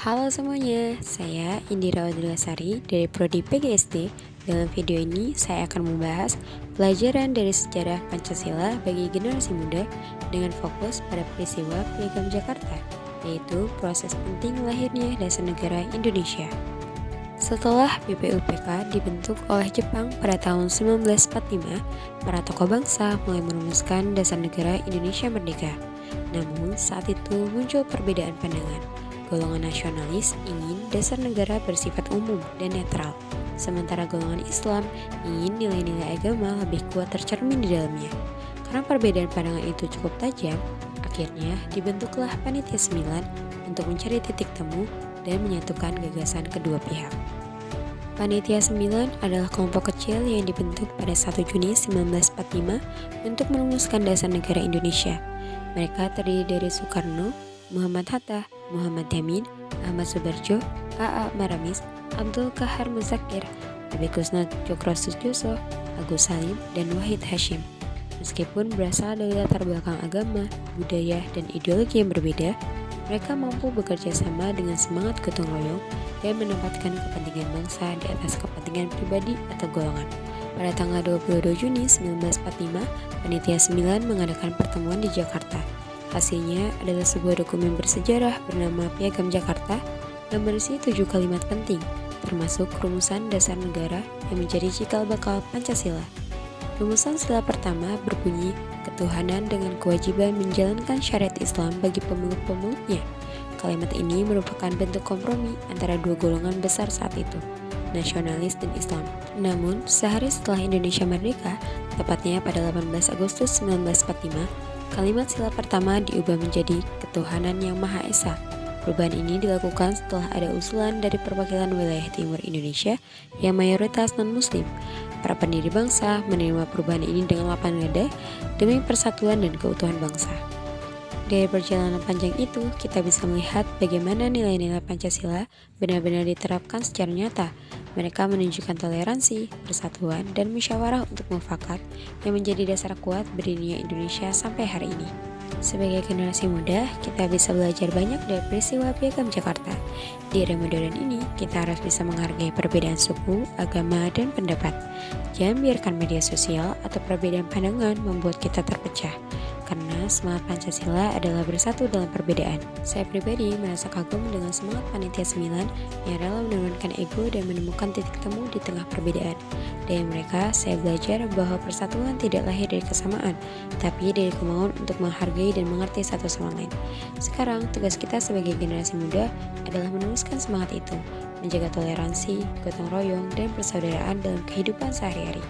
Halo semuanya, saya Indira Wadlasari dari Prodi PGSD. Dalam video ini, saya akan membahas pelajaran dari sejarah Pancasila bagi generasi muda dengan fokus pada peristiwa Piagam Jakarta, yaitu proses penting lahirnya Dasar Negara Indonesia. Setelah BPUPK dibentuk oleh Jepang pada tahun 1945, para tokoh bangsa mulai merumuskan Dasar Negara Indonesia Merdeka. Namun, saat itu muncul perbedaan pandangan. Golongan nasionalis ingin dasar negara bersifat umum dan netral, sementara golongan Islam ingin nilai-nilai agama lebih kuat tercermin di dalamnya. Karena perbedaan pandangan itu cukup tajam, akhirnya dibentuklah Panitia 9 untuk mencari titik temu dan menyatukan gagasan kedua pihak. Panitia 9 adalah kelompok kecil yang dibentuk pada 1 Juni 1945 untuk merumuskan dasar negara Indonesia. Mereka terdiri dari Soekarno, Muhammad Hatta, Muhammad Yamin, Ahmad Subarjo, A.A. Maramis, Abdul Qahar Muzakir, Abi Kusnat Cokroasutjoso, Agus Salim, dan Wahid Hashim. Meskipun berasal dari latar belakang agama, budaya, dan ideologi yang berbeda, mereka mampu bekerja sama dengan semangat gotong royong dan menempatkan kepentingan bangsa di atas kepentingan pribadi atau golongan. Pada tanggal 22 Juni 1945, Panitia 9 mengadakan pertemuan di Jakarta. Hasilnya adalah sebuah dokumen bersejarah bernama Piagam Jakarta yang berisi 7 kalimat penting, termasuk rumusan dasar negara yang menjadi cikal bakal Pancasila. Rumusan sila pertama berbunyi ketuhanan dengan kewajiban menjalankan syariat Islam bagi pemeluk-pemeluknya. Kalimat ini merupakan bentuk kompromi antara dua golongan besar saat itu, nasionalis dan Islam. Namun, sehari setelah Indonesia merdeka, tepatnya pada 18 Agustus 1945, kalimat sila pertama diubah menjadi ketuhanan yang Maha Esa. Perubahan ini dilakukan setelah ada usulan dari perwakilan wilayah timur Indonesia yang mayoritas non-muslim. Para pendiri bangsa menerima perubahan ini dengan lapang dada demi persatuan dan keutuhan bangsa. Dari perjalanan panjang itu, kita bisa melihat bagaimana nilai-nilai Pancasila benar-benar diterapkan secara nyata. Mereka menunjukkan toleransi, persatuan, dan musyawarah untuk mufakat yang menjadi dasar kuat berdirinya Indonesia sampai hari ini. Sebagai generasi muda, kita bisa belajar banyak dari peristiwa Piagam Jakarta. Di era modern ini, kita harus bisa menghargai perbedaan suku, agama, dan pendapat. Jangan biarkan media sosial atau perbedaan pandangan membuat kita terpecah. Karena semangat Pancasila adalah bersatu dalam perbedaan. Saya pribadi merasa kagum dengan semangat Panitia 9 yang rela menurunkan ego dan menemukan titik temu di tengah perbedaan. Dari mereka, saya belajar bahwa persatuan tidak lahir dari kesamaan, tapi dari kemauan untuk menghargai dan mengerti satu sama lain. Sekarang, tugas kita sebagai generasi muda adalah meneruskan semangat itu, menjaga toleransi, gotong royong, dan persaudaraan dalam kehidupan sehari-hari.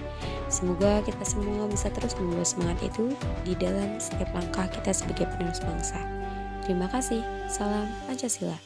Semoga kita semua bisa terus membawa semangat itu di dalam setiap langkah kita sebagai penerus bangsa. Terima kasih. Salam Pancasila.